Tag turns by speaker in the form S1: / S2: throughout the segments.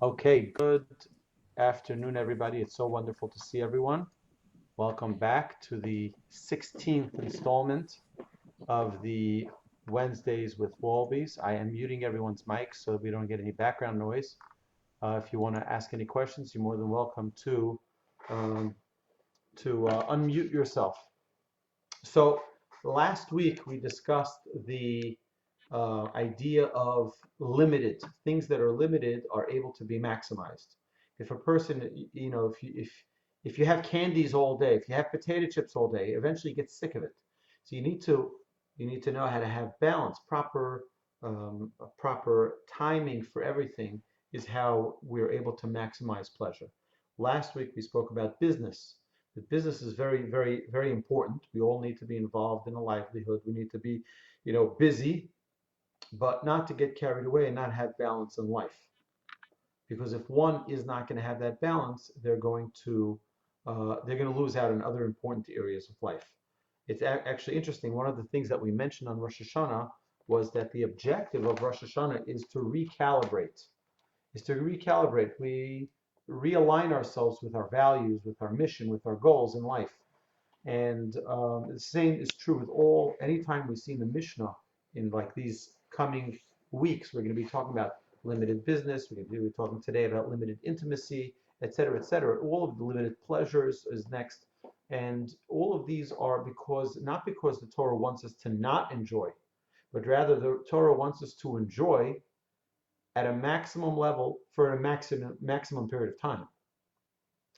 S1: Okay, good afternoon, everybody. It's so wonderful to see everyone. Welcome back to the 16th installment of the Wednesdays with Wolbes. I am muting everyone's mics so we don't get any background noise. If you want to ask any questions, you're more than welcome to um, unmute yourself. So last week we discussed the idea of limited things that are limited are able to be maximized. If a person, if you have candies all day, if you have potato chips all day, eventually you get sick of it. So you need to know how to have balance, proper timing for everything is how we're able to maximize pleasure. Last week we spoke about business. The business is very, very, very important. We all need to be involved in a livelihood. We need to be, busy, but not to get carried away and not have balance in life. Because if one is not going to have that balance, they're going to lose out in other important areas of life. It's actually interesting. One of the things that we mentioned on Rosh Hashanah was that the objective of Rosh Hashanah is to recalibrate. We realign ourselves with our values, with our mission, with our goals in life. And the same is true with anytime we see in the Mishnah in like these coming weeks, we're going to be talking about limited business. We're going to be talking today about limited intimacy, et cetera, et cetera. All of the limited pleasures is next. And all of these are not because the Torah wants us to not enjoy, but rather the Torah wants us to enjoy at a maximum level for a maximum period of time,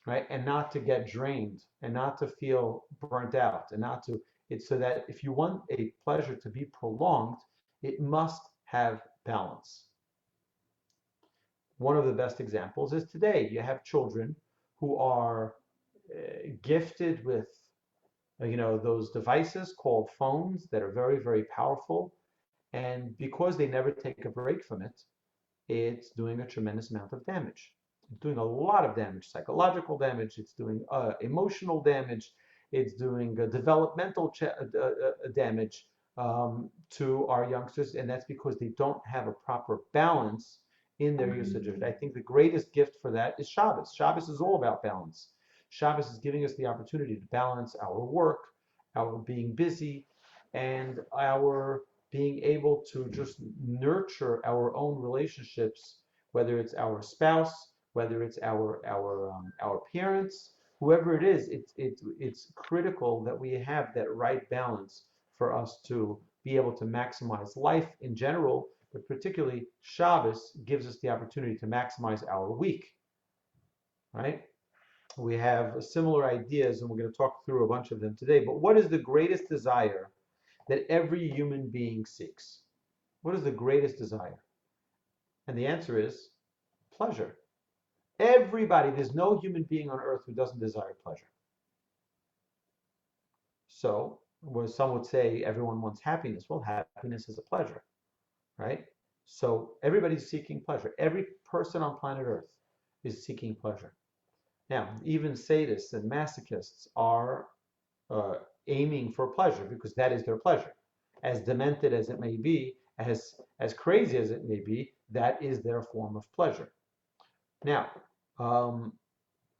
S1: right? And not to get drained and not to feel burnt out and not to, it's so that if you want a pleasure to be prolonged, it must have balance. One of the best examples is today. You have children who are gifted with, those devices called phones that are very, very powerful. And because they never take a break from it, it's doing a tremendous amount of damage. It's doing a lot of damage, psychological damage, it's doing emotional damage, it's doing developmental damage to our youngsters, and that's because they don't have a proper balance in their usage of it. I think the greatest gift for that is Shabbos. Shabbos is all about balance. Shabbos is giving us the opportunity to balance our work, our being busy, and our being able to just nurture our own relationships, whether it's our spouse, whether it's our parents, whoever it is. It's critical that we have that right balance for us to be able to maximize life in general, but particularly Shabbos gives us the opportunity to maximize our week, right? We have similar ideas, and we're going to talk through a bunch of them today. But what is the greatest desire that every human being seeks? What is the greatest desire? And the answer is pleasure. Everybody, there's no human being on earth who doesn't desire pleasure. So, where some would say everyone wants happiness, well, happiness is a pleasure, right? So everybody's seeking pleasure. Every person on planet Earth is seeking pleasure. Now, even sadists and masochists are aiming for pleasure because that is their pleasure. As demented as it may be, as crazy as it may be, that is their form of pleasure. Now,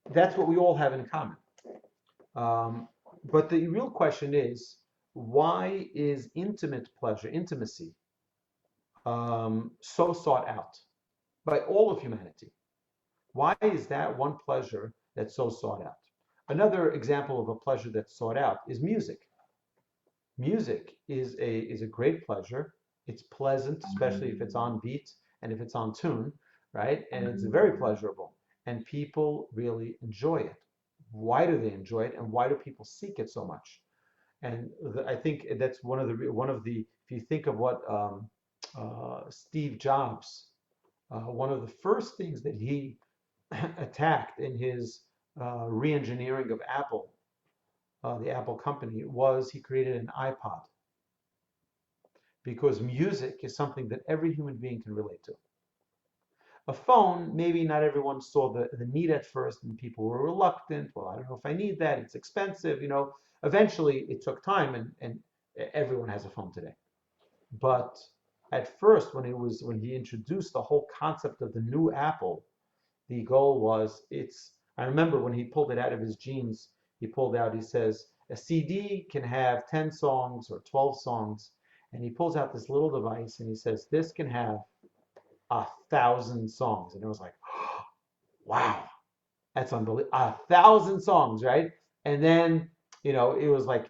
S1: that's what we all have in common. But the real question is, why is intimate pleasure, intimacy, so sought out by all of humanity? Why is that one pleasure that's so sought out? Another example of a pleasure that's sought out is music. Music is a great pleasure. It's pleasant, especially if it's on beat and if it's on tune, right? And it's very pleasurable. And people really enjoy it. Why do they enjoy it, and why do people seek it so much? And I think that's one of the if you think of what Steve Jobs, one of the first things that he attacked in his re-engineering of Apple, the Apple company, was he created an iPod, because music is something that every human being can relate to. A phone, maybe not everyone saw the need at first, and people were reluctant. Well, I don't know if I need that. It's expensive. Eventually it took time, and everyone has a phone today. But at first, when he introduced the whole concept of the new Apple, the goal was, I remember when he pulled it out of his jeans, he says, a CD can have 10 songs or 12 songs, and he pulls out this little device and he says, this can have 1,000 songs. And it was like, wow, that's unbelievable. 1,000 songs, right? And then, it was like,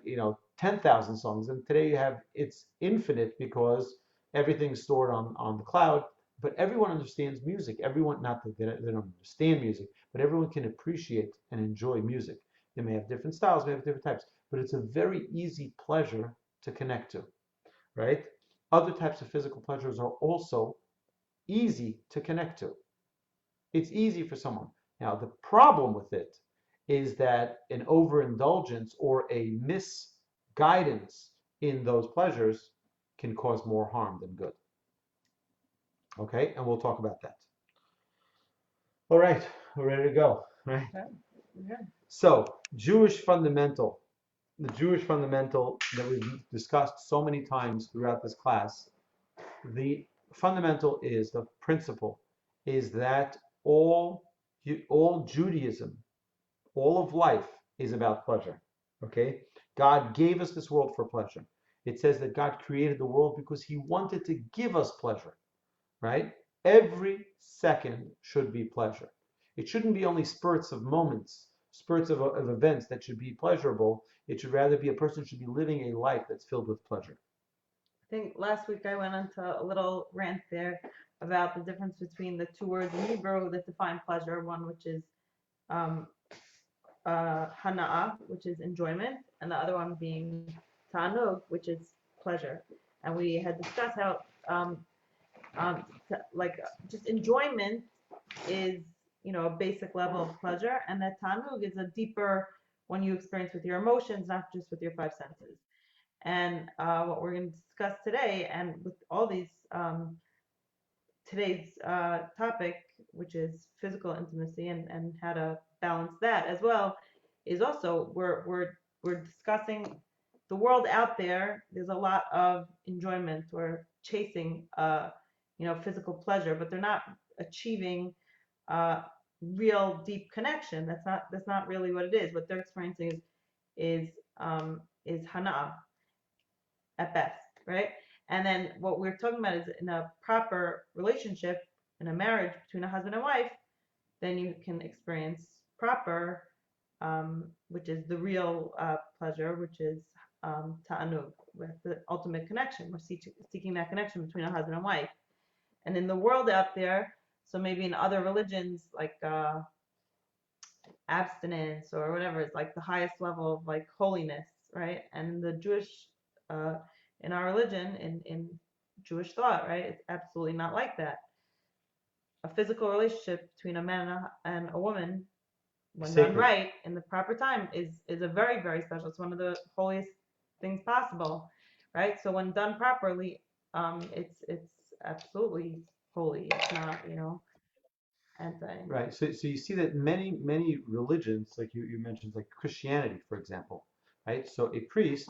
S1: 10,000 songs. And today it's infinite because everything's stored on the cloud. But everyone understands music. Everyone, not that they don't understand music, but everyone can appreciate and enjoy music. They may have different styles, may have different types, but it's a very easy pleasure to connect to, right? Other types of physical pleasures are also easy to connect to. It's easy for someone. Now, the problem with it is that an overindulgence or a misguidance in those pleasures can cause more harm than good. Okay, and we'll talk about that. All right, we're ready to go, right?
S2: Yeah.
S1: So, the Jewish fundamental that we've discussed so many times throughout this class, the principle is that all Judaism, all of life is about pleasure. Okay? God gave us this world for pleasure. It says that God created the world because he wanted to give us pleasure, right? Every second should be pleasure. It shouldn't be only spurts of moments, spurts of events that should be pleasurable. It should rather be a person should be living a life that's filled with pleasure.
S2: I think last week I went into a little rant there about the difference between the two words in Hebrew that define pleasure, one which is hana'ah, which is enjoyment, and the other one being ta'anug, which is pleasure. And we had discussed how just enjoyment is, a basic level of pleasure, and that ta'anug is a deeper one you experience with your emotions, not just with your five senses. And what we're going to discuss today, and with all these today's topic, which is physical intimacy and how to balance that as well, is also we're discussing the world out there. There's a lot of enjoyment or chasing, physical pleasure, but they're not achieving real deep connection. That's not really what it is. What they're experiencing is hana at best, right? And then what we're talking about is in a proper relationship, in a marriage between a husband and wife, then you can experience proper, which is the real pleasure, which is ta'anug, with the ultimate connection. We're seeking that connection between a husband and wife. And in the world out there, so maybe in other religions like abstinence or whatever, it's like the highest level of like holiness, right? And the Jewish, in our religion, in Jewish thought, right, it's absolutely not like that. A physical relationship between a man and a woman, when done right in the proper time, is a very, very special. It's one of the holiest things possible, right? So when done properly, it's absolutely holy. It's not, anti.
S1: Right. So you see that many religions, like you mentioned, like Christianity, for example, right? So a priest,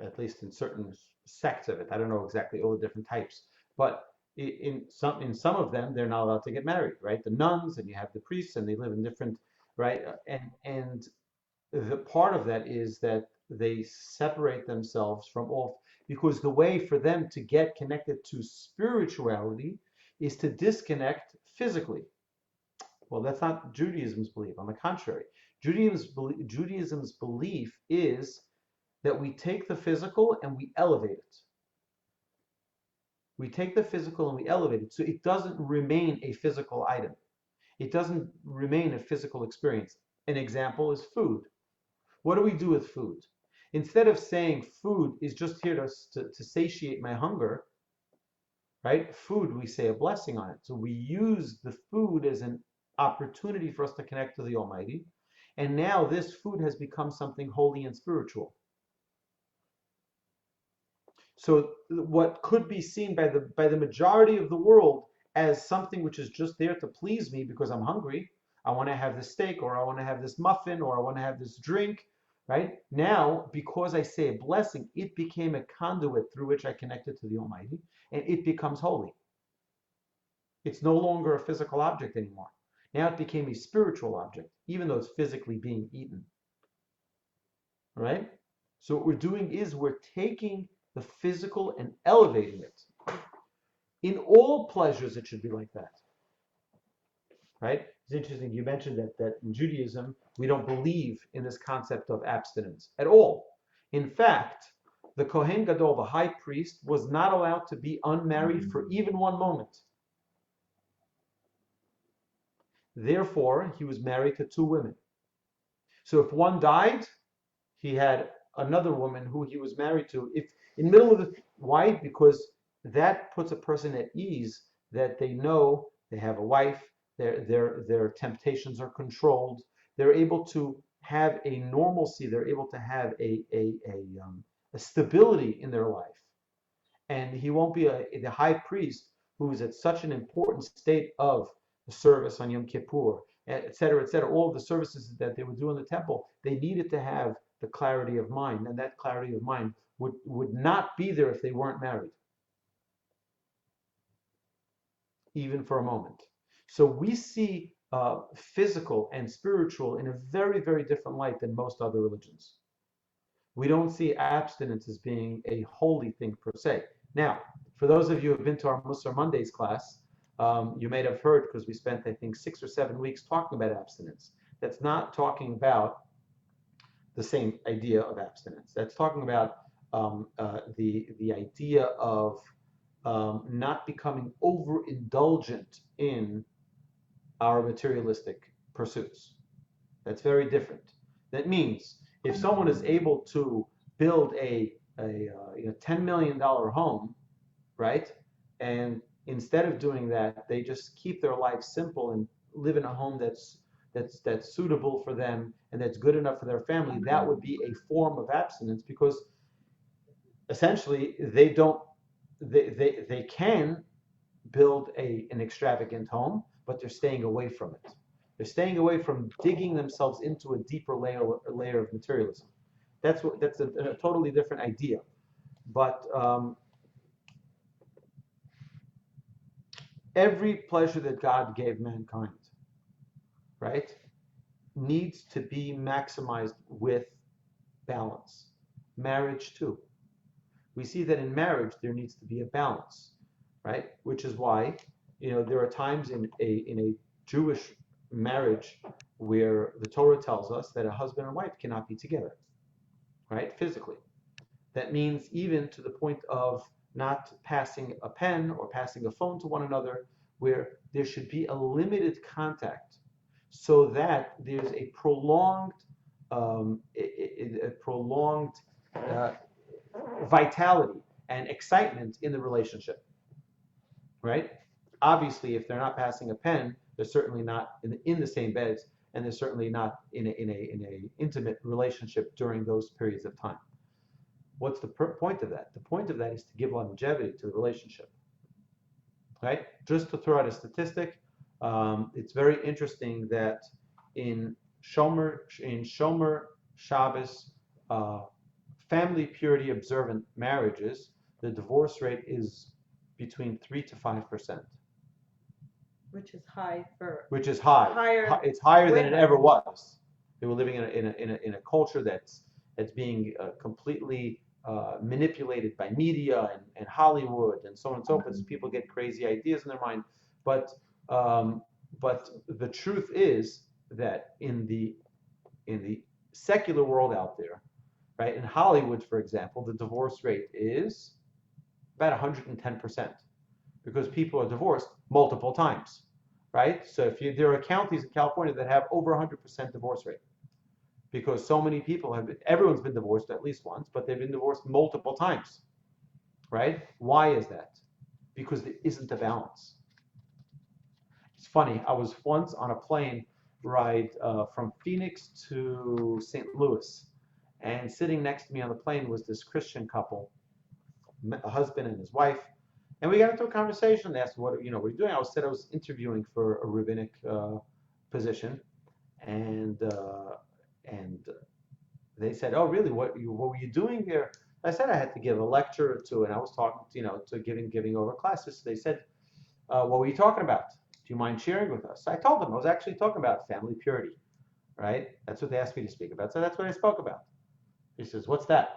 S1: at least in certain sects of it, I don't know exactly all the different types, but in some of them, they're not allowed to get married, right? The nuns, and you have the priests, and they live in different, right? And the part of that is that they separate themselves from all, because the way for them to get connected to spirituality is to disconnect physically. Well, that's not Judaism's belief. On the contrary, Judaism's belief is that we take the physical and we elevate it. We take the physical and we elevate it, so it doesn't remain a physical item. It doesn't remain a physical experience. An example is food. What do we do with food? Instead of saying food is just here to satiate my hunger, right? Food, we say a blessing on it. So we use the food as an opportunity for us to connect to the Almighty. And now this food has become something holy and spiritual. So what could be seen by the majority of the world as something which is just there to please me because I'm hungry, I want to have this steak, or I want to have this muffin, or I want to have this drink, right? Now, because I say a blessing, it became a conduit through which I connected to the Almighty, and it becomes holy. It's no longer a physical object anymore. Now it became a spiritual object, even though it's physically being eaten. All right? So what we're doing is we're taking the physical and elevating it. In all pleasures, it should be like that. Right? It's interesting. You mentioned that in Judaism, we don't believe in this concept of abstinence at all. In fact, the Kohen Gadol, the high priest, was not allowed to be unmarried for even one moment. Therefore, he was married to 2 women. So if one died, he had another woman who he was married to. If in the middle of the why? Because that puts a person at ease that they know they have a wife, their temptations are controlled, they're able to have a normalcy, they're able to have a stability in their life. And he won't be the high priest who is at such an important state of the service on Yom Kippur, et cetera, all of the services that they would do in the temple. They needed to have the clarity of mind, and that clarity of mind would not be there if they weren't married, even for a moment. So we see physical and spiritual in a very, very different light than most other religions. We don't see abstinence as being a holy thing per se. Now, for those of you who have been to our Musar Mondays class, you may have heard, because we spent, I think, 6 or 7 weeks talking about abstinence. That's not talking about the same idea of abstinence. That's talking about the idea of not becoming overindulgent in our materialistic pursuits. That's very different. That means if someone is able to build a $10 million home, right, and instead of doing that, they just keep their life simple and live in a home that's suitable for them and that's good enough for their family, that would be a form of abstinence, because essentially they can build an extravagant home, but they're staying away from it. They're staying away from digging themselves into a deeper layer of materialism. That's a totally different idea. But every pleasure that God gave mankind, right, needs to be maximized with balance. Marriage too. We see that in marriage there needs to be a balance, right? Which is why, there are times in a Jewish marriage where the Torah tells us that a husband and wife cannot be together, right? Physically. That means even to the point of not passing a pen or passing a phone to one another, where there should be a limited contact, so that there's a prolonged vitality and excitement in the relationship, right? Obviously, if they're not passing a pen, they're certainly not in the same beds, and they're certainly not in a intimate relationship during those periods of time. What's the point of that? The point of that is to give longevity to the relationship, right? Just to throw out a statistic, it's very interesting that in Shomer Shabbos, family purity observant marriages, the divorce rate is between 3 to 5%.
S2: Which is high for.
S1: Which is high.
S2: Higher.
S1: It's higher than it ever was. They were living in a culture that's being completely manipulated by media and Hollywood and so on and so forth. So people get crazy ideas in their mind. But the truth is that in the secular world out there, right, in Hollywood, for example, the divorce rate is about 110%, because people are divorced multiple times, right? So there are counties in California that have over 100% divorce rate, because so many people everyone's been divorced at least once, but they've been divorced multiple times, right? Why is that? Because there isn't a balance. It's funny, I was once on a plane ride from Phoenix to St. Louis, and sitting next to me on the plane was this Christian couple, a husband and his wife, and we got into a conversation. They asked, what are you doing? I said I was interviewing for a rabbinic position, and they said, oh really, what were you doing here? I said I had to give a lecture or two, and I was talking to giving over classes. So they said, what were you talking about? Do you mind sharing with us? So I told them I was actually talking about family purity, right? That's what they asked me to speak about. So that's what I spoke about. He says, what's that?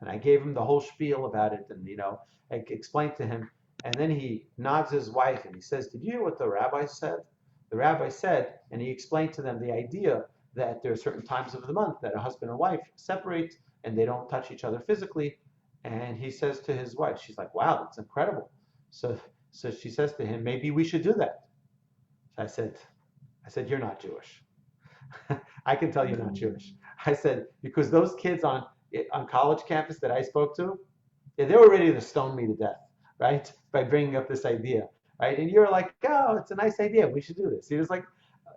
S1: And I gave him the whole spiel about it, and I explained to him. And then he nods his wife and he says, "Did you hear what the rabbi said?" The rabbi said, and he explained to them the idea that there are certain times of the month that a husband and wife separate and they don't touch each other physically. And he says to his wife, she's like, "Wow, that's incredible." So she says to him, "Maybe we should do that." So I said, "You're not Jewish." I can tell you're not Jewish. I said, because those kids on college campus that I spoke to, yeah, they were ready to stone me to death, right? By bringing up this idea, right? And you're like, "Oh, it's a nice idea. We should do this." He was like,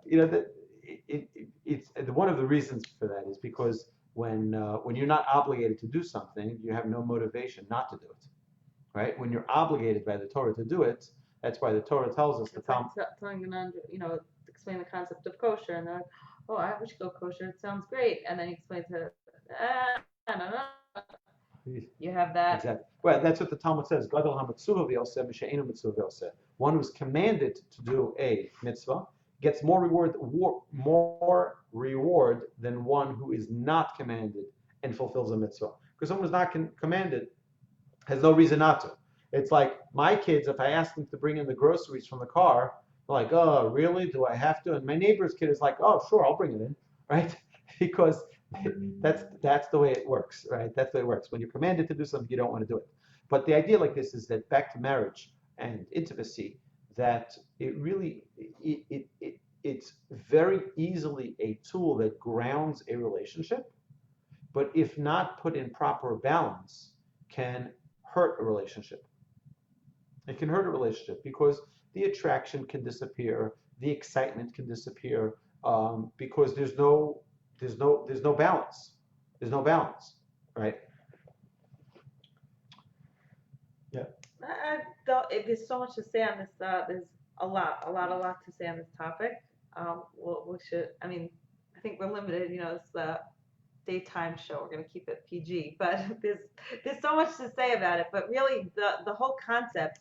S1: that it's one of the reasons for that is because when you're not obligated to do something, you have no motivation not to do it, right? When you're obligated by the Torah to do it, that's why the Torah tells us
S2: It's like telling an explain the concept of kosher, and they're like, "Oh, I wish go kosher. It sounds great." And then he explains it. I don't know. You have that.
S1: Exactly. Well, that's what the Talmud says. Gadol hamitzuva v'yoseh mishe'enu mitzuva v'yoseh. One who's commanded to do a mitzvah gets more reward than one who is not commanded and fulfills a mitzvah. Because someone who's not commanded has no reason not to. It's like my kids, if I ask them to bring in the groceries from the car, they're like, "Oh, really? Do I have to?" And my neighbor's kid is like, "Oh, sure, I'll bring it in," right? Because that's the way it works, right? That's the way it works. When you're commanded to do something, you don't want to do it. But the idea like this is that back to marriage and intimacy, that it's very easily a tool that grounds a relationship, but if not put in proper balance, can hurt a relationship. It can hurt a relationship because the attraction can disappear, the excitement can disappear, because there's no balance. There's no balance, right? Yeah.
S2: There's so much to say on this. There's a lot to say on this topic. We should. I mean, I think we're limited. It's the daytime show. We're going to keep it PG, but there's so much to say about it. But really, the whole concept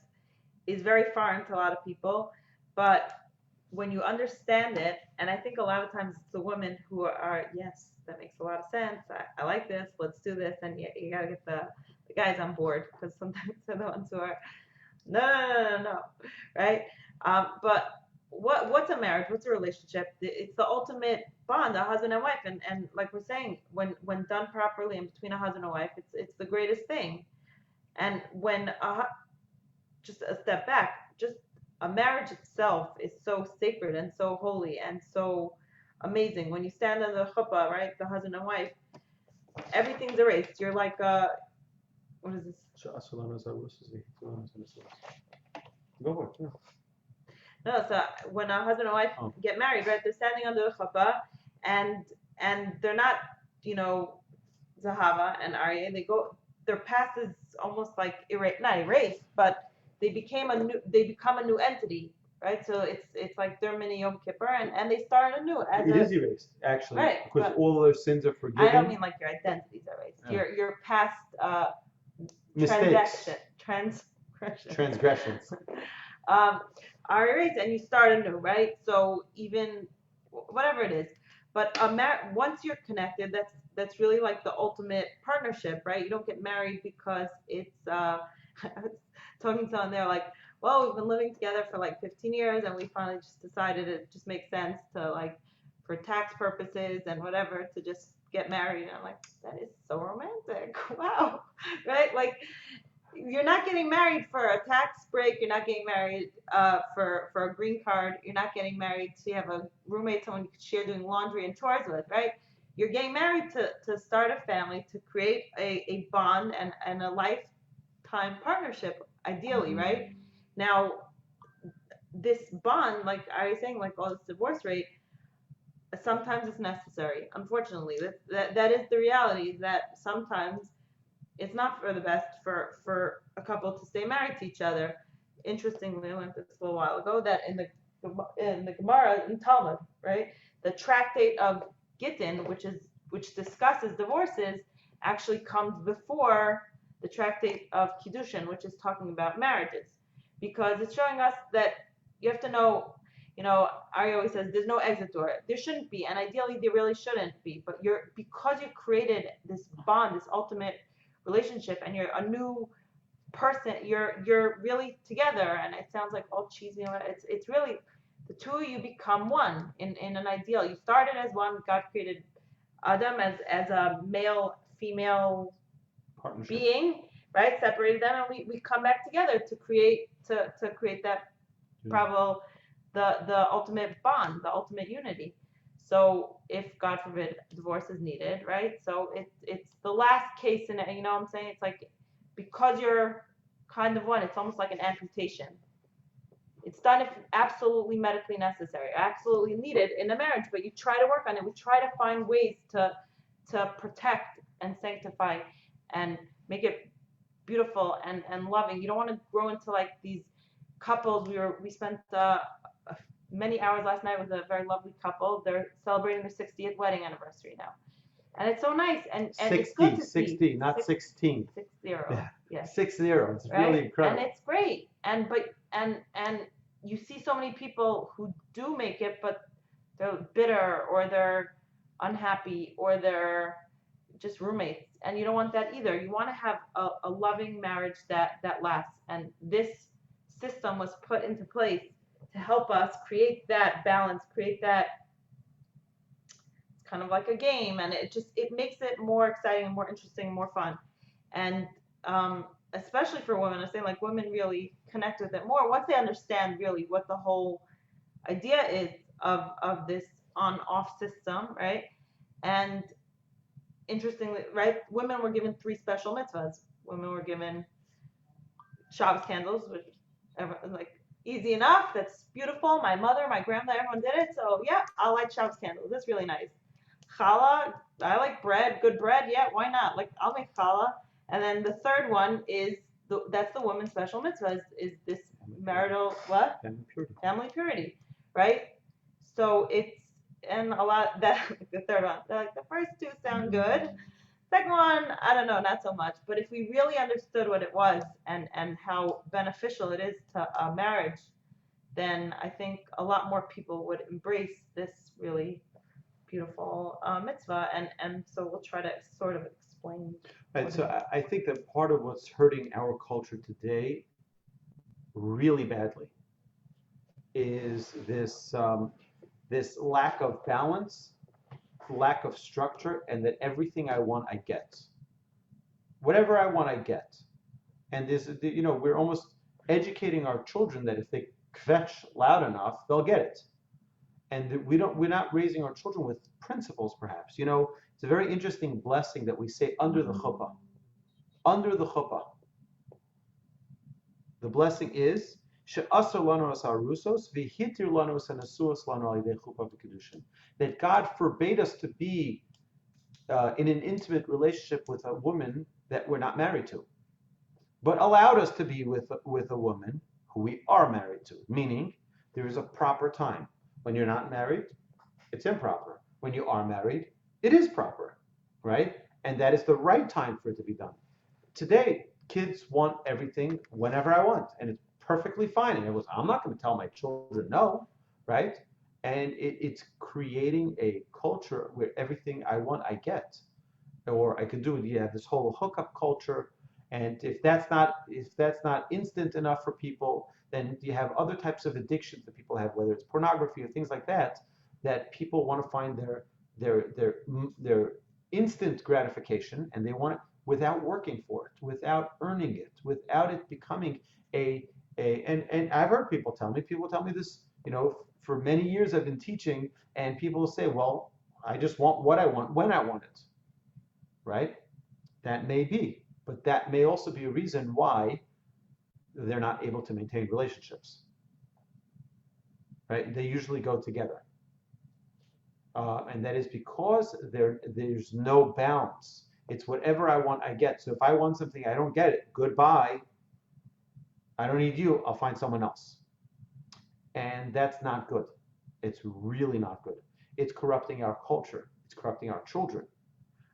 S2: is very foreign to a lot of people. But when you understand it, and I think a lot of times it's the women who are, yes, that makes a lot of sense. I like this. Let's do this. And you got to get the guys on board, because sometimes they're the ones who are, no, right? But what's a marriage? What's a relationship? It's the ultimate bond, a husband and wife. And like we're saying, when done properly and between a husband and wife, it's the greatest thing. And when just a step back, just a marriage itself is so sacred and so holy and so amazing. When you stand under the chuppah, right, the husband and wife, everything's erased. You're like what is this?
S1: Go for it. Yeah.
S2: No, so when a husband and wife get married, right, they're standing under the chuppah, and they're not, Zehava and Aryeh. Their past is almost like not erased, but they become a new entity, right? So it's like their mini Yom Kippur, and they start anew.
S1: It is erased, actually,
S2: right,
S1: because all their sins are forgiven.
S2: I don't mean like your identities are erased. Yeah. Your past
S1: mistakes, transgressions
S2: are erased, and you start anew, right? So even whatever it is, but once you're connected, that's really like the ultimate partnership, right? You don't get married because it's I was talking to someone, they're like, "Well, we've been living together for like 15 years, and we finally just decided it just makes sense to, like, for tax purposes and whatever, to just get married." And I'm like, that is so romantic. Wow, right? Like, you're not getting married for a tax break. You're not getting married for a green card. You're not getting married so you have a roommate, someone you could share doing laundry and chores with, right? You're getting married to start a family, to create a bond and a lifetime partnership, ideally, right? Now, this bond, like I was saying, like all this divorce rate, sometimes it's necessary. Unfortunately, that is the reality, that sometimes it's not for the best for a couple to stay married to each other. Interestingly, I learned this a little while ago that in the Gemara in Talmud, right, the tractate of Gittin, which discusses divorces, actually comes before the tractate of Kiddushin, which is talking about marriages, because it's showing us that you have to know Aryeh always says there's no exit door. There shouldn't be, and ideally there really shouldn't be. But because you created this bond, this ultimate relationship, and you're a new person, you're really together. And it sounds like all cheesy. It's really the two of you become one in an ideal. You started as one. God created Adam as a male female
S1: Partnership.
S2: being, right? Separated them, and we come back together to create that probably the ultimate bond, the ultimate unity. So if God forbid divorce is needed, right? So it's the last case in it. You know what I'm saying? It's like because you're kind of one, it's almost like an amputation. It's done if absolutely medically necessary, absolutely needed in a marriage, but you try to work on it. We try to find ways to protect and sanctify and make it beautiful and loving. You don't want to grow into like these couples. We spent many hours last night with a very lovely couple. They're celebrating their 60th wedding anniversary now. And it's so nice, and
S1: 60,
S2: it's good to
S1: 60,
S2: see.
S1: not 16.
S2: 60.
S1: Yeah.
S2: Yes.
S1: 60. It's
S2: right?
S1: really incredible.
S2: And it's great. And you see so many people who do make it, but they're bitter or they're unhappy or they're just roommates. And you don't want that either. You want to have a loving marriage that lasts. And this system was put into place to help us create that balance, create that. It's kind of like a game, and it makes it more exciting, more interesting, more fun. And especially for women, I'm saying like women really connect with it more once they understand really what the whole idea is of this on-off system, right? And interestingly, right, women were given 3 special mitzvahs. Women were given Shabbos candles, which like easy enough. That's beautiful. My mother, my grandmother, everyone did it. So yeah, I like Shabbos candles. That's really nice. Challah, I like bread. Good bread. Yeah, why not? Like I'll make challah. And then the third one is that's the woman's special mitzvah is this marital what? Family purity, right? So it's and a lot that the third one. Like the first 2 sound good. Second one, I don't know, not so much. But if we really understood what it was and how beneficial it is to a marriage, then I think a lot more people would embrace this really beautiful mitzvah. And so we'll try to sort of explain.
S1: Right, so I think that part of what's hurting our culture today really badly is this lack of balance, lack of structure, and that everything I want, I get. Whatever I want, I get. And we're almost educating our children that if they kvetch loud enough, they'll get it. And we're not raising our children with principles, perhaps. It's a very interesting blessing that we say under the chuppah. Under the chuppah. The blessing is that God forbade us to be in an intimate relationship with a woman that we're not married to, but allowed us to be with a woman who we are married to, meaning there is a proper time. When you're not married, it's improper. When you are married, it is proper, right? And that is the right time for it to be done. Today, kids want everything whenever I want, and it's perfectly fine. And I'm not going to tell my children no, right? And it's creating a culture where everything I want, I get, or I can do it. You have this whole hookup culture, and if that's not instant enough for people, then you have other types of addictions that people have, whether it's pornography or things like that, that people want to find their instant gratification, and they want it without working for it, without earning it, without it becoming and I've heard people tell me this, for many years I've been teaching, and people say, well, I just want what I want when I want it, right? That may be, but that may also be a reason why they're not able to maintain relationships, right? They usually go together. And that is because there's no balance. It's whatever I want, I get. So if I want something, I don't get it. Goodbye. I don't need you. I'll find someone else. And that's not good. It's really not good. It's corrupting our culture. It's corrupting our children.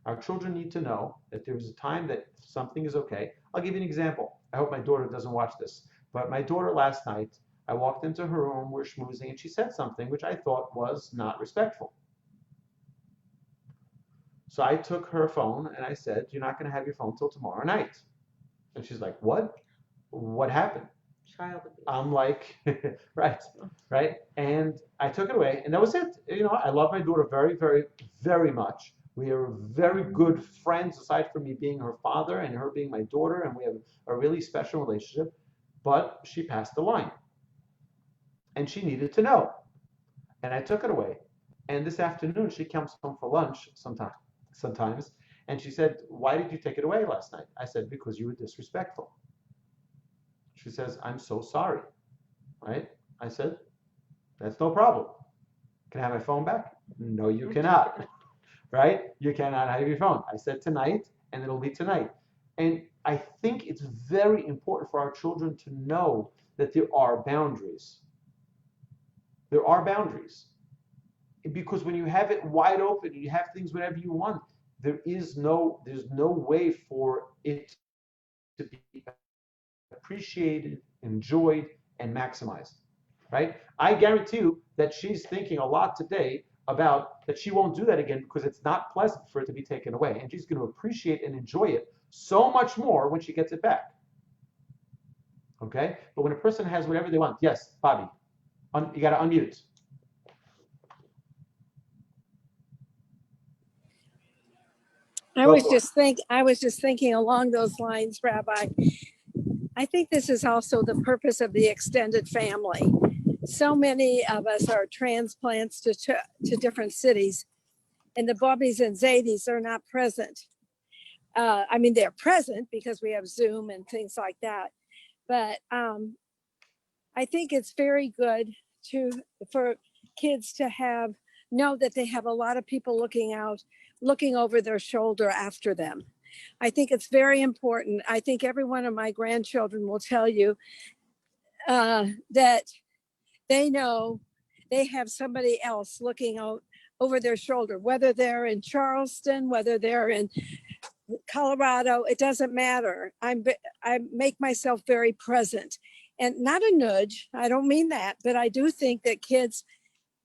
S1: Our children need to know that there's a time that something is okay. I'll give you an example. I hope my daughter doesn't watch this. But my daughter last night I walked into her room, we're schmoozing, and she said something which I thought was not respectful. So I took her phone and I said, "You're not going to have your phone till tomorrow night." And she's like, "What? What happened?"
S2: Child abuse.
S1: I'm like, right, right. And I took it away, and that was it. I love my daughter very, very, very much. We are very good friends, aside from me being her father and her being my daughter, and we have a really special relationship. But she passed the line, and she needed to know. And I took it away. And this afternoon, she comes home for lunch sometimes, and she said, "Why did you take it away last night?" I said, "Because you were disrespectful." She says, "I'm so sorry." Right? I said, "That's no problem. Can I have my phone back?" "No, you cannot." Right? You cannot have your phone. I said tonight, and it'll be tonight. And I think it's very important for our children to know that there are boundaries. There are boundaries. Because when you have it wide open, you have things whenever you want, there's no way for it to be appreciated, enjoyed, and maximized. Right? I guarantee you that she's thinking a lot today about that she won't do that again because it's not pleasant for it to be taken away. And she's going to appreciate and enjoy it so much more when she gets it back. Okay? But when a person has whatever they want, yes, Bobby, you got to unmute.
S3: I was just thinking along those lines, Rabbi. I think this is also the purpose of the extended family. So many of us are transplants to different cities, and the Bobbies and Zadies are not present. I mean, they're present because we have Zoom and things like that. But I think it's very good for kids to know that they have a lot of people looking over their shoulder after them. I think it's very important. I think every one of my grandchildren will tell you that they know they have somebody else looking over their shoulder, whether they're in Charleston, whether they're in Colorado, it doesn't matter. I make myself very present, and not a nudge. I don't mean that, but I do think that kids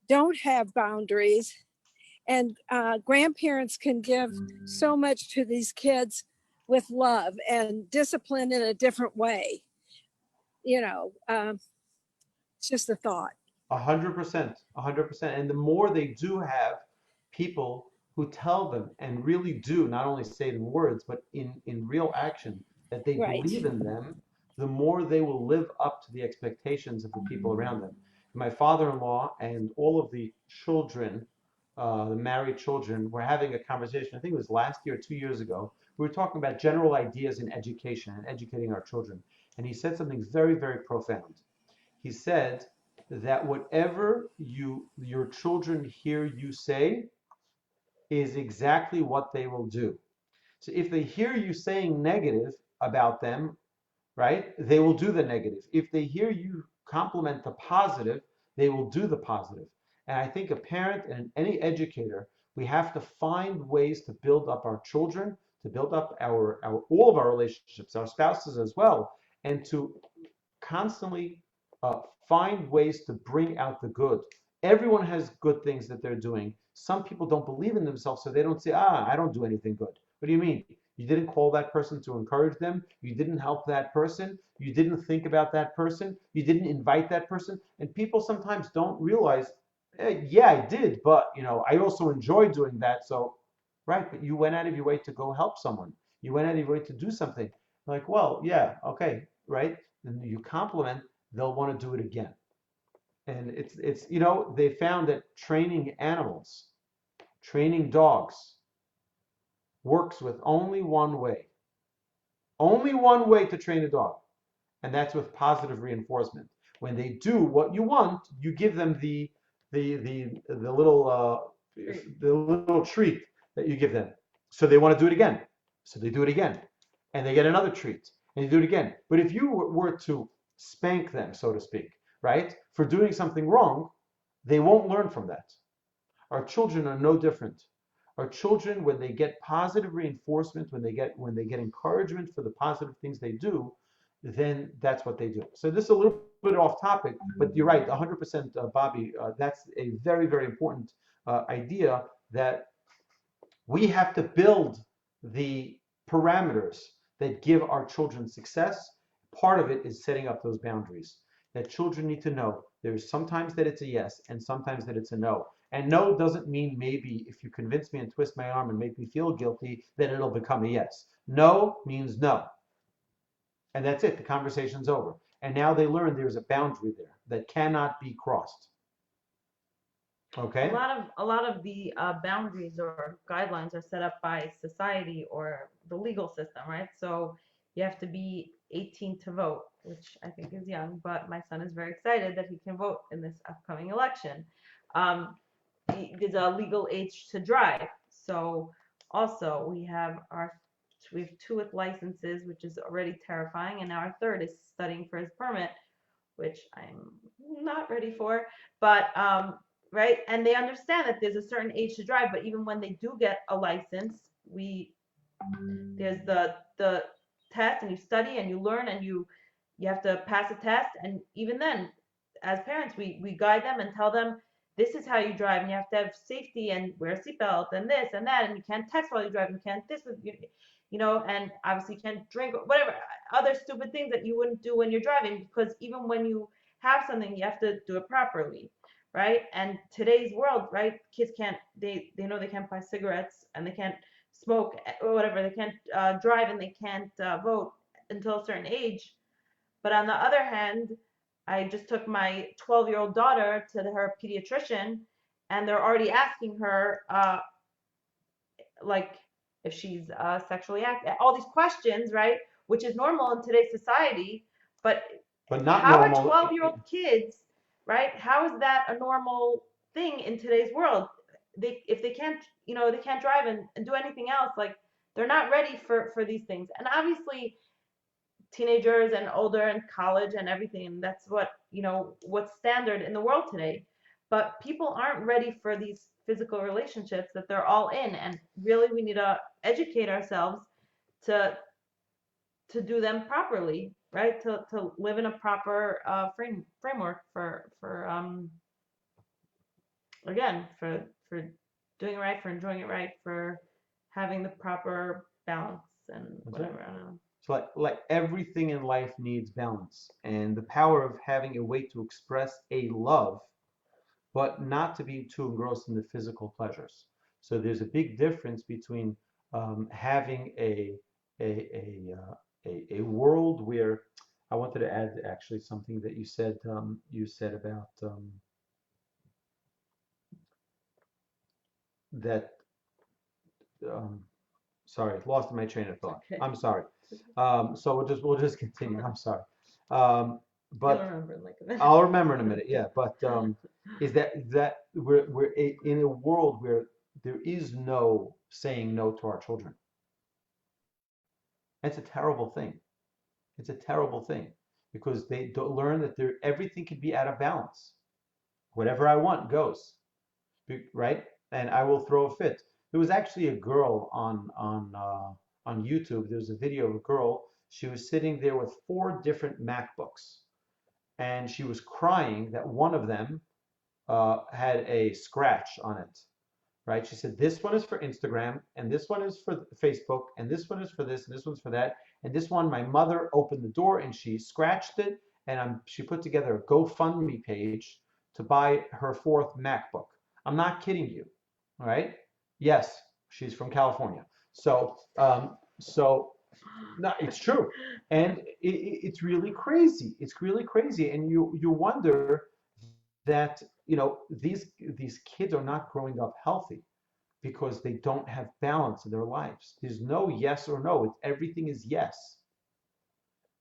S3: don't have boundaries, and grandparents can give so much to these kids with love and discipline in a different way. It's just a thought.
S1: 100%, 100%. And the more they do have people who tell them and really do not only say it in words, but in real action, that they
S3: Right.
S1: believe in them, the more they will live up to the expectations of the people around them. My father-in-law and all of the children, the married children, were having a conversation. I think it was last year or 2 years ago. We were talking about general ideas in education and educating our children. And he said something very, very profound. He said that whatever your children hear you say is exactly what they will do. So if they hear you saying negative about them, right, they will do the negative. If they hear you compliment the positive, they will do the positive. And I think a parent and any educator, we have to find ways to build up our children, to build up our all of our relationships, our spouses as well, and to constantly find ways to bring out the good. Everyone has good things that they're doing. Some people don't believe in themselves, so they don't say, I don't do anything good. What do you mean? You didn't call that person to encourage them. You didn't help that person. You didn't think about that person. You didn't invite that person. And people sometimes don't realize, yeah, I did, but I also enjoy doing that. So, right, but you went out of your way to go help someone. You went out of your way to do something. Like, well, yeah, okay, right? And you compliment, they'll want to do it again. And it's they found that training animals, training dogs, works with only one way. Only one way to train a dog, and that's with positive reinforcement. When they do what you want, you give them the little treat that you give them. So they want to do it again. So they do it again, and they get another treat, and you do it again. But if you were to spank them, so to speak, right, for doing something wrong, they won't learn from that. Our children are no different. Our children, when they get positive reinforcement, when they get encouragement for the positive things they do, then that's what they do. So this is a little bit off topic, but you're right, 100%, Bobby. That's a very, very important idea, that we have to build the parameters that give our children success. Part of it is setting up those boundaries that children need to know. There's sometimes that it's a yes and sometimes that it's a no. And no doesn't mean maybe if you convince me and twist my arm and make me feel guilty, then it'll become a yes. No means no. And that's it. The conversation's over. And now they learn there's a boundary there that cannot be crossed. Okay?
S2: A lot of the boundaries or guidelines are set up by society or the legal system, right? So you have to be 18 to vote, which I think is young, but my son is very excited that he can vote in this upcoming election. There's a legal age to drive. So also we have 2 with licenses, which is already terrifying, and now our 3rd is studying for his permit, which I'm not ready for. But right, and they understand that there's a certain age to drive, but even when they do get a license, there's the test, and you study and you learn, and you have to pass a test, and even then, as parents, we guide them and tell them this is how you drive, and you have to have safety and wear a seatbelt and this and that, and you can't text while you drive, you can't this with and obviously you can't drink or whatever other stupid things that you wouldn't do when you're driving, because even when you have something, you have to do it properly, right? And today's world, right, kids can't, they know they can't buy cigarettes and they can't smoke or whatever, they can't drive and they can't vote until a certain age. But on the other hand, I just took my 12-year-old daughter to her pediatrician, and they're already asking her like if she's sexually active, all these questions, right? Which is normal in today's society, but
S1: not
S2: how
S1: normal.
S2: are 12-year-old kids, right? How is that a normal thing in today's world? If they can't, they can't drive and do anything else, like they're not ready for these things. And obviously teenagers and older and college and everything, and that's what's standard in the world today. But people aren't ready for these physical relationships that they're all in, and really we need to educate ourselves to do them properly, right? To live in a proper framework for again, for doing it right, for enjoying it right, for having the proper balance and whatever. I don't know.
S1: So like everything in life needs balance, and the power of having a way to express a love, but not to be too engrossed in the physical pleasures. So there's a big difference between having a world where, I wanted to add actually something that you said about that. Sorry, lost my train of thought.
S2: Okay.
S1: I'm sorry. So we'll just continue. I'm sorry. But I'll remember in a minute. Yeah, but is that we're in a world where there is no saying no to our children. It's a terrible thing. It's a terrible thing, because they don't learn that everything can be out of balance. Whatever I want goes, right? And I will throw a fit. There was actually a girl on YouTube. There's a video of a girl. She was sitting there with 4 different MacBooks, and she was crying that one of them had a scratch on it. Right? She said, this one is for Instagram, and this one is for Facebook, and this one is for this, and this one's for that, and this one, my mother opened the door and she scratched it, and she put together a GoFundMe page to buy her 4th MacBook. I'm not kidding you, all right? Yes, she's from California. So no, it's true, and it's really crazy. It's really crazy, and you wonder that these kids are not growing up healthy because they don't have balance in their lives. There's no yes or no. Everything is yes,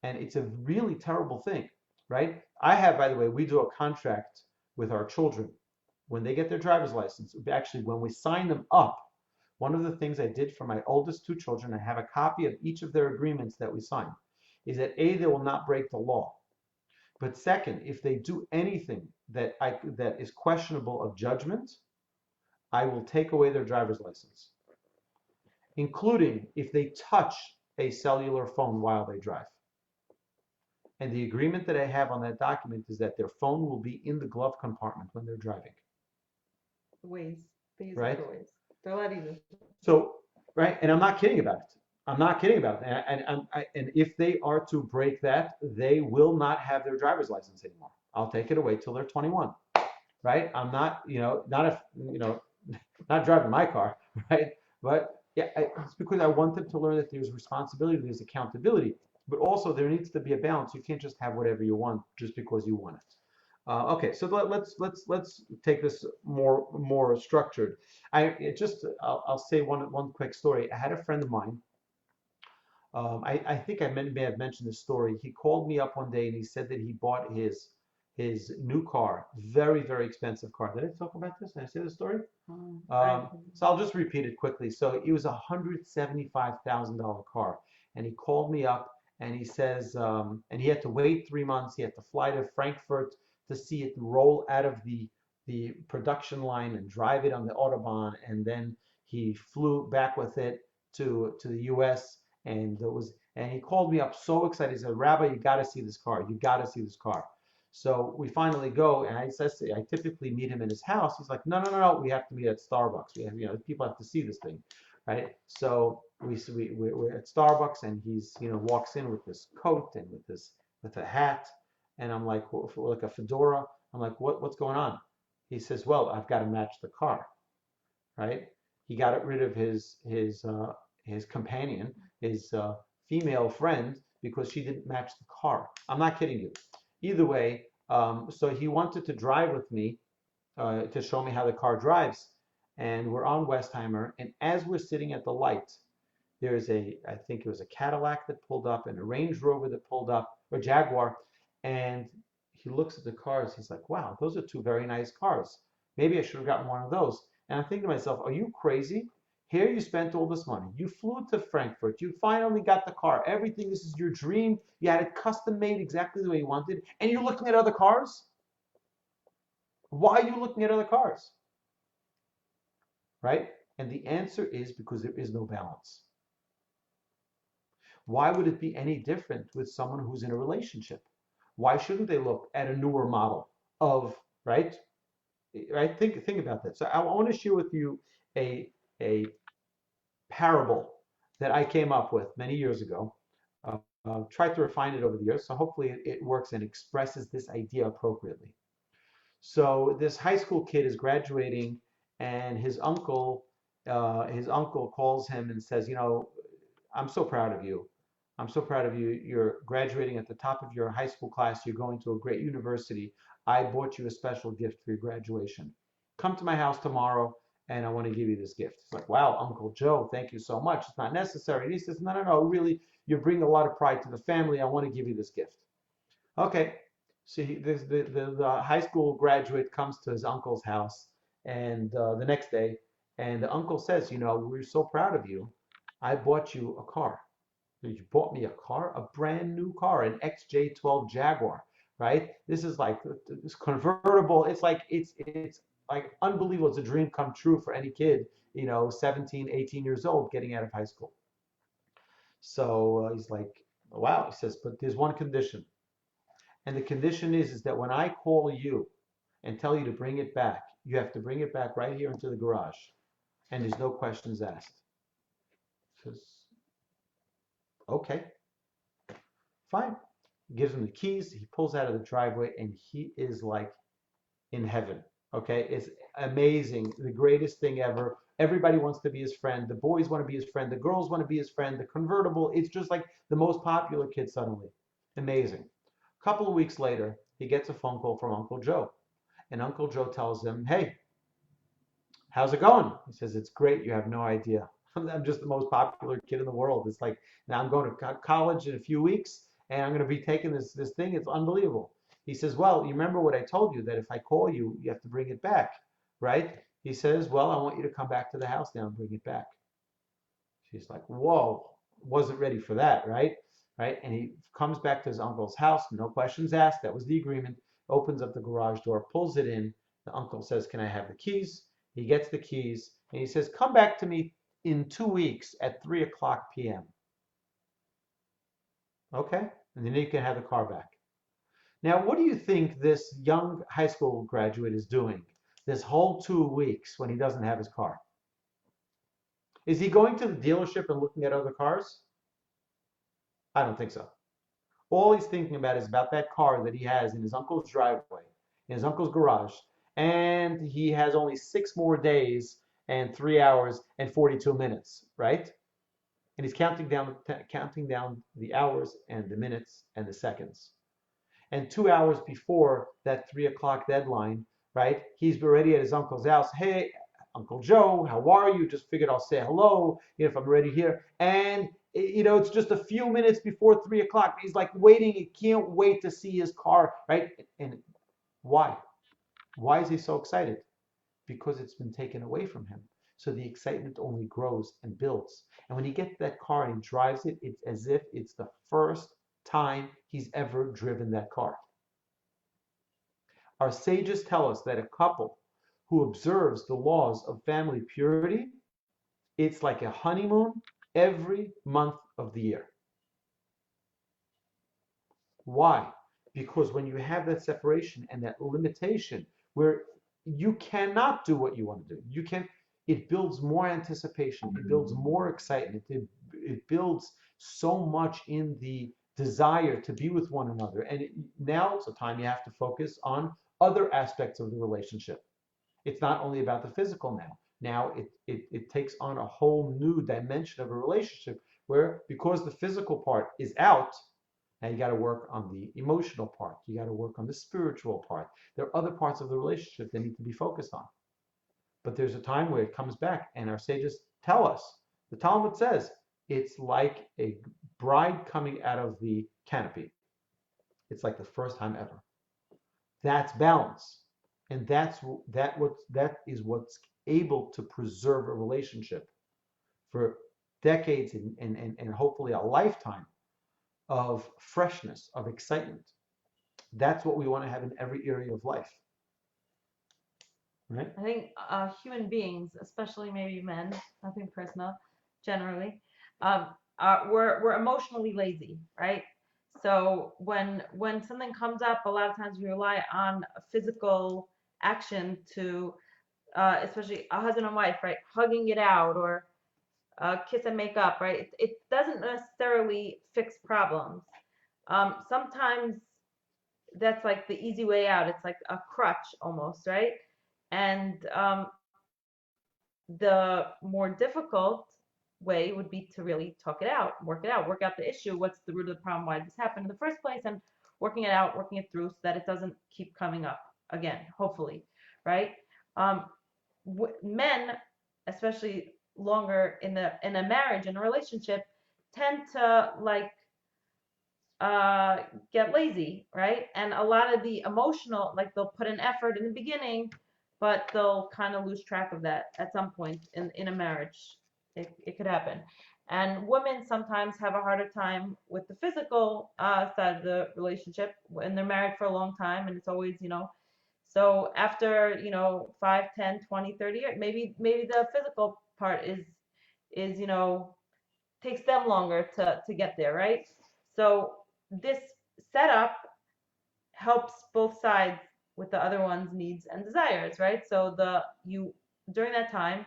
S1: and it's a really terrible thing, right? By the way, we do a contract with our children when they get their driver's license. Actually, when we sign them up, one of the things I did for my oldest 2 children, I have a copy of each of their agreements that we sign, is that A, they will not break the law. But second, if they do anything that is questionable of judgment, I will take away their driver's license, including if they touch a cellular phone while they drive. And the agreement that I have on that document is that their phone will be in the glove compartment when they're driving.
S2: Ways. They use
S1: Right?
S2: it for ways. They're a lot easier.
S1: So, right, and I'm not kidding about it. I'm not kidding about it. And if they are to break that, they will not have their driver's license anymore. I'll take it away till they're 21. Right? I'm not, not driving my car, right? But yeah, it's because I want them to learn that there's responsibility, there's accountability, but also there needs to be a balance. You can't just have whatever you want just because you want it. Okay, so let's take this more structured. I'll say one quick story. I had a friend of mine. I think I may have mentioned this story. He called me up one day and he said that he bought his new car, very, very expensive car. Did I talk about this? Did I say the story? So I'll just repeat it quickly. So it was a $175,000 car, and he called me up and he says, and he had to wait 3 months. He had to fly to Frankfurt to see it roll out of the production line and drive it on the Autobahn, and then he flew back with it to the U.S. and he called me up so excited. He said, "Rabbi, you got to see this car. You got to see this car." So we finally go, and I typically meet him in his house. He's like, no, we have to meet at Starbucks. We have, people have to see this thing, right? So we're at Starbucks, and he's, walks in with this coat and with a hat, and I'm like, like a fedora. I'm like, what's going on? He says, well, I've got to match the car, right? He got rid of his companion, his female friend, because she didn't match the car. I'm not kidding you. Either way, so he wanted to drive with me to show me how the car drives. And we're on Westheimer, and as we're sitting at the light, there's I think it was a Cadillac that pulled up and a Range Rover that pulled up, or Jaguar, and he looks at the cars. He's like, wow, those are two very nice cars. Maybe I should have gotten one of those. And I'm thinking to myself, are you crazy? Here you spent all this money. You flew to Frankfurt. You finally got the car. Everything, this is your dream. You had it custom made exactly the way you wanted. And you're looking at other cars? Why are you looking at other cars? Right? And the answer is because there is no balance. Why would it be any different with someone who's in a relationship? Why shouldn't they look at a newer model of, right? Right? Think about that. So I want to share with you a parable that I came up with many years ago. Tried to refine it over the years, so hopefully it works and expresses this idea appropriately. So this high school kid is graduating, and his uncle calls him and says, I'm so proud of you. I'm so proud of you. You're graduating at the top of your high school class. You're going to a great university. I bought you a special gift for your graduation. Come to my house tomorrow, and I want to give you this gift. It's like, wow, Uncle Joe, thank you so much. It's not necessary. And he says, no, really, you bring a lot of pride to the family. I want to give you this gift. Okay, so the high school graduate comes to his uncle's house, and the next day, and the uncle says, we're so proud of you. I bought you a car. You bought me a car, a brand new car, an XJ12 Jaguar, right? This is like this convertible. It's like unbelievable. It's a dream come true for any kid, 17, 18 years old getting out of high school. So he's like, wow. He says, but there's one condition. And the condition is that when I call you and tell you to bring it back, you have to bring it back right here into the garage. And there's no questions asked. He says, okay, fine. He gives him the keys. He pulls out of the driveway, and he is like in heaven. Okay, it's amazing, the greatest thing ever. Everybody wants to be his friend. The boys want to be his friend. The girls want to be his friend. The convertible, it's just like the most popular kid suddenly. Amazing. A couple of weeks later, he gets a phone call from Uncle Joe. And Uncle Joe tells him, hey, how's it going? He says, it's great. You have no idea. I'm just the most popular kid in the world. It's like, now I'm going to college in a few weeks, and I'm going to be taking this thing. It's unbelievable. He says, well, you remember what I told you, that if I call you, you have to bring it back, right? He says, well, I want you to come back to the house now and bring it back. She's like, whoa, wasn't ready for that, right? Right? And he comes back to his uncle's house, no questions asked. That was the agreement. Opens up the garage door, pulls it in. The uncle says, can I have the keys? He gets the keys, and he says, come back to me in 2 weeks at 3 o'clock p.m. Okay, and then you can have the car back. Now, what do you think this young high school graduate is doing this whole 2 weeks when he doesn't have his car? Is he going to the dealership and looking at other cars? I don't think so. All he's thinking about is about that car that he has in his uncle's driveway, in his uncle's garage, and he has only 6 more days and 3 hours and 42 minutes, right? And he's counting down the hours and the minutes and the seconds. And 2 hours before that 3 o'clock deadline, right, he's already at his uncle's house. Hey, Uncle Joe, how are you? Just figured I'll say hello, if I'm already here. And it's just a few minutes before 3 o'clock. He's like waiting. He can't wait to see his car, right? And why? Why is he so excited? Because it's been taken away from him. So the excitement only grows and builds. And when he gets that car and he drives it, it's as if it's the first time he's ever driven that car. Our sages tell us that a couple who observes the laws of family purity, it's like a honeymoon every month of the year. Why? Because when you have that separation and that limitation where you cannot do what you want to do, it builds more anticipation, it builds more excitement, it builds so much in the desire to be with one another. And now it's a time you have to focus on other aspects of the relationship. It's not only about the physical now. Now it takes on a whole new dimension of a relationship where, because the physical part is out, now you got to work on the emotional part. You got to work on the spiritual part. There are other parts of the relationship that need to be focused on. But there's a time where it comes back, and our sages tell us, the Talmud says, it's like a bride coming out of the canopy. It's like the first time ever. That's balance. And that is what's able to preserve a relationship for decades and hopefully a lifetime of freshness, of excitement. That's what we want to have in every area of life. Right?
S2: I think human beings, especially maybe men, nothing personal, generally, we're emotionally lazy, right? So when something comes up, a lot of times we rely on physical action to, especially a husband and wife, right, hugging it out, or kiss and make up, right? It doesn't necessarily fix problems. Sometimes that's like the easy way out. It's like a crutch almost, right? And the more difficult way would be to really talk it out, work out the issue. What's the root of the problem? Why did this happen in the first place? And working it out, working it through so that it doesn't keep coming up again, hopefully, right? Men, especially longer in a marriage, in a relationship, tend to get lazy, right? And a lot of the emotional, like they'll put an effort in the beginning, but they'll kind of lose track of that at some point in a marriage. It could happen. And women sometimes have a harder time with the physical side of the relationship when they're married for a long time, and it's always, so after, 5, 10, 20, 30 years, maybe the physical part is takes them longer to get there, right? So this setup helps both sides with the other one's needs and desires, right? So during that time,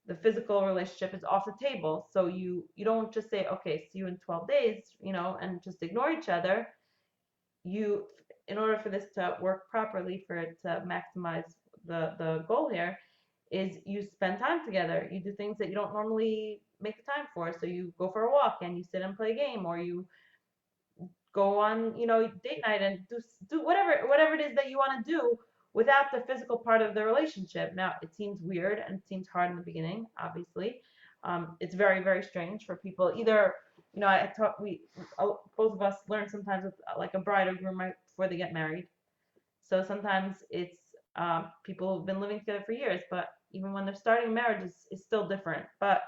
S2: the physical relationship is off the table. So you don't just say, okay, see you in 12 days, and just ignore each other. In order for this to work properly, for it to maximize the goal here, is you spend time together. You do things that you don't normally make the time for. So you go for a walk and you sit and play a game, or you go on, date night and do whatever it is that you want to do without the physical part of the relationship. Now, it seems weird and it seems hard in the beginning, obviously. It's very, very strange for people. Either, both of us learn sometimes with like a bride or groom right before they get married. So sometimes it's people have been living together for years, but even when they're starting marriage, is still different. But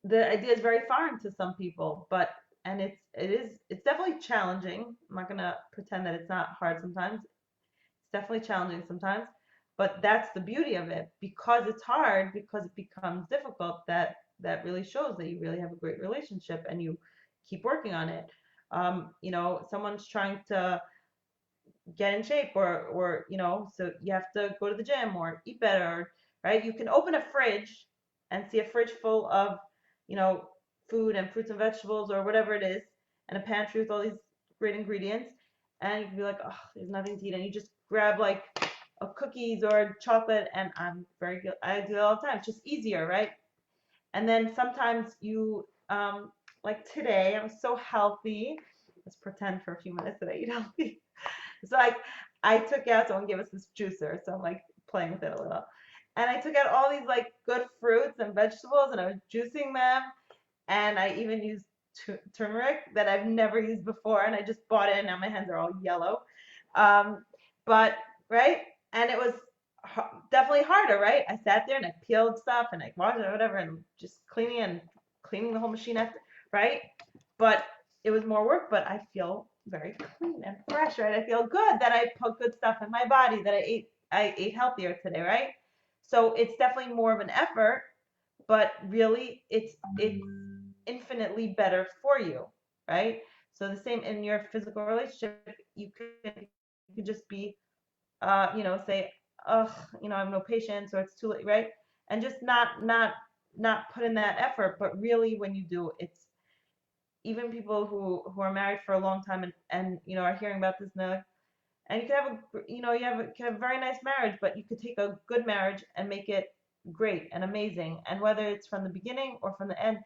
S2: the idea is very foreign to some people, and it's definitely challenging. I'm not gonna pretend that it's not hard sometimes. It's definitely challenging sometimes, but that's the beauty of it. Because it's hard, because it becomes difficult, that really shows that you really have a great relationship and you keep working on it. Someone's trying to get in shape, or so you have to go to the gym or eat better, right? You can open a fridge and see a fridge full of food and fruits and vegetables or whatever it is, and a pantry with all these great ingredients, and you can be like, oh, there's nothing to eat, and you just grab like a cookies or chocolate. And I do it all the time. It's just easier, right? And then sometimes like today I was so healthy. Let's pretend for a few minutes that I eat healthy. So I took out, someone gave us this juicer, so I'm like playing with it a little. And I took out all these like good fruits and vegetables, and I was juicing them. And I even used turmeric that I've never used before, and I just bought it, and now my hands are all yellow. But right, and it was definitely harder, right? I sat there and I peeled stuff and I washed it or whatever, and just cleaning the whole machine after, right? But it was more work, but I feel very clean and fresh, right? I feel good that I put good stuff in my body, that I ate healthier today, right? So it's definitely more of an effort, but really it's infinitely better for you, right? So the same in your physical relationship, you could just be say, ugh, I have no patience, or it's too late, right? And just not put in that effort. But really, when you do, it's even people who are married for a long time and are hearing about this now, and you could have can have a very nice marriage, but you could take a good marriage and make it great and amazing, and whether it's from the beginning or from the end.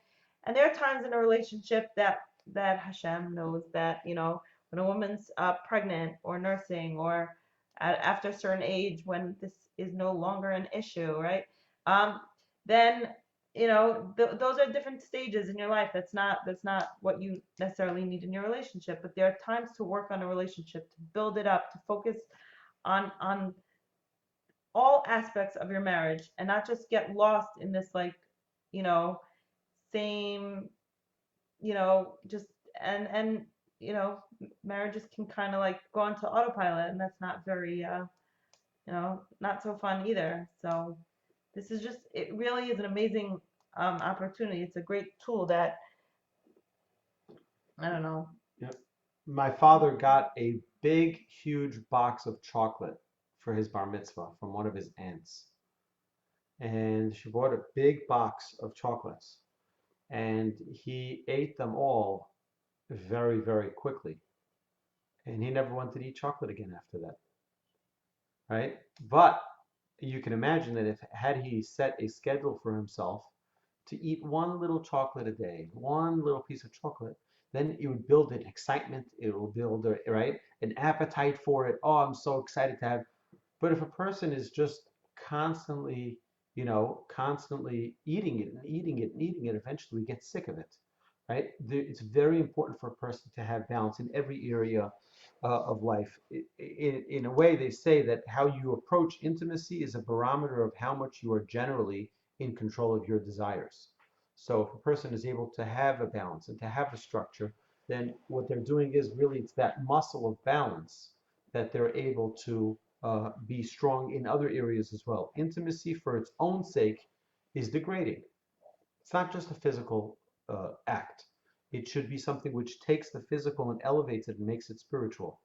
S2: And there are times in a relationship that Hashem knows that when a woman's pregnant or nursing, or after a certain age, when this is no longer an issue, right? Then those are different stages in your life. That's not what you necessarily need in your relationship, but there are times to work on a relationship, to build it up, to focus on all aspects of your marriage, and not just get lost in this like same just and marriages can kind of like go onto autopilot, and that's not very not so fun either. So this is just, it really is an amazing opportunity. It's a great tool that, I don't know.
S1: Yep. My father got a big, huge box of chocolate for his bar mitzvah from one of his aunts. And she bought a big box of chocolates. And he ate them all very, very quickly. And he never wanted to eat chocolate again after that. Right? But you can imagine that had he set a schedule for himself to eat one little chocolate a day, one little piece of chocolate, then it would build an excitement. It will build an appetite for it. Oh, I'm so excited to have. But if a person is just constantly, constantly eating it and eating it and eating it, eventually we get sick of it, right? It's very important for a person to have balance in every area of life. In a way, they say that how you approach intimacy is a barometer of how much you are generally in control of your desires. So if a person is able to have a balance and to have a structure, then what they're doing is really, it's that muscle of balance that they're able to be strong in other areas as well. Intimacy for its own sake is degrading. It's not just a physical act. It should be something which takes the physical and elevates it and makes it spiritual.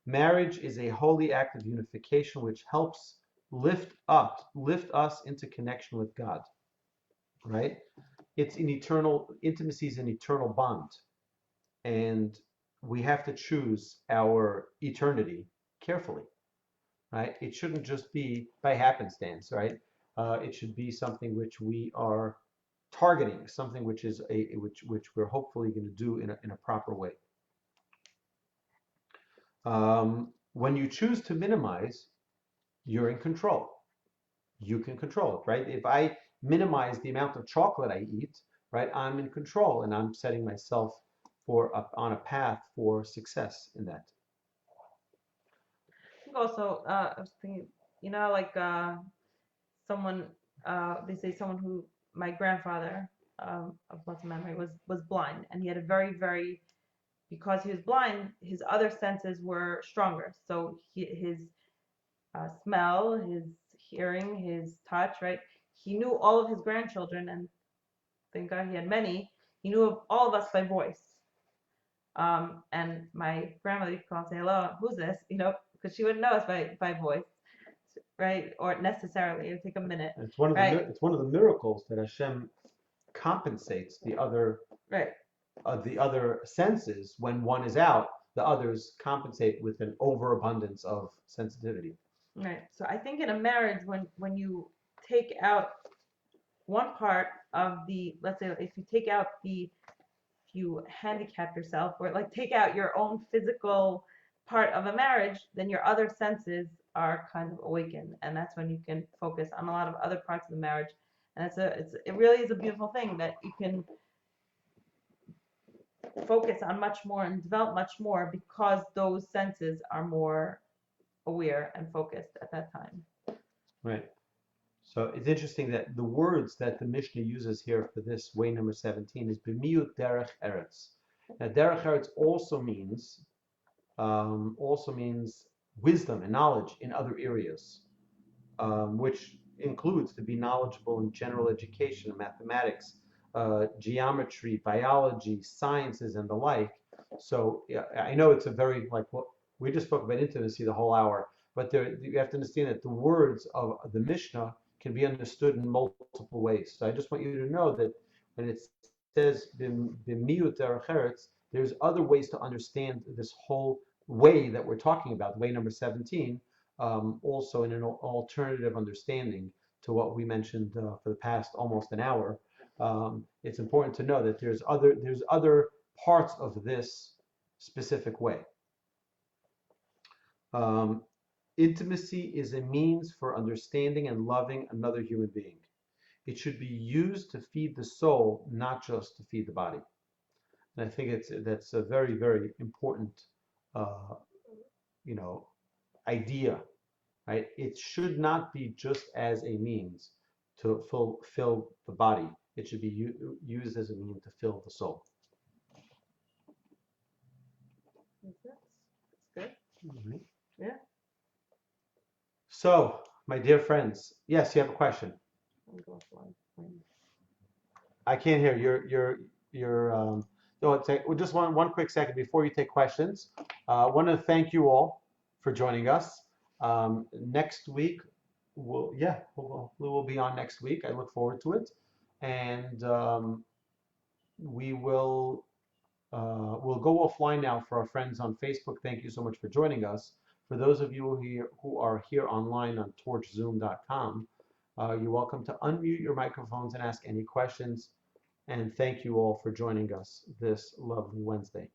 S1: Marriage is a holy act of unification which helps lift us into connection with God. Right? Intimacy is an eternal bond, and we have to choose our eternity carefully. Right? It shouldn't just be by happenstance, right? It should be something which we are targeting, something which is which we're hopefully going to do in a proper way. When you choose to minimize, you're in control. You can control it, right? If I minimize the amount of chocolate I eat, right, I'm in control, and I'm setting myself on a path for success in that.
S2: I think also, I was thinking, like someone, they say someone who, my grandfather of blessed memory, was blind, and he had a very, very, because he was blind, his other senses were stronger. So his smell, his hearing, his touch, right? He knew all of his grandchildren, and thank God he had many. He knew of all of us by voice. And my grandmother used to call and say, hello, who's this? Because she wouldn't know us by voice, right? Or necessarily, it would take a minute,
S1: It's one of the
S2: right?
S1: it's one of the miracles that Hashem compensates the other
S2: Right.
S1: the other senses. When one is out, the others compensate with an overabundance of sensitivity.
S2: Right. So I think in a marriage, when you take out one part of the, let's say, if you handicap yourself, or like take out your own physical part of a marriage, then your other senses are kind of awakened, and that's when you can focus on a lot of other parts of the marriage. And it really is a beautiful thing that you can focus on much more and develop much more because those senses are more aware and focused at that time.
S1: Right. So it's interesting that the words that the Mishnah uses here for this way number 17 is b'miut derech eretz. Now derech eretz also means wisdom and knowledge in other areas, which includes to be knowledgeable in general education, mathematics, geometry, biology, sciences, and the like. So yeah, I know it's a very we just spoke about intimacy the whole hour, but you have to understand that the words of the Mishnah can be understood in multiple ways. So I just want you to know that when it says b'miut derech eretz, there's other ways to understand this whole way that we're talking about, way number 17, also in an alternative understanding to what we mentioned for the past almost an hour. It's important to know that there's other parts of this specific way. Intimacy is a means for understanding and loving another human being. It should be used to feed the soul, not just to feed the body. And I think that's a very, very important, idea, right? It should not be just as a means to fill the body. It should be used as a means to fill the soul.
S2: That's good.
S1: Mm-hmm.
S2: Yeah.
S1: So, my dear friends, yes, you have a question. I can't hear no, just one quick second before you take questions. I want to thank you all for joining us. Next week, we'll be on next week. I look forward to it, and we'll go offline now for our friends on Facebook. Thank you so much for joining us. For those of you who are here online on torchzoom.com, you're welcome to unmute your microphones and ask any questions. And thank you all for joining us this lovely Wednesday.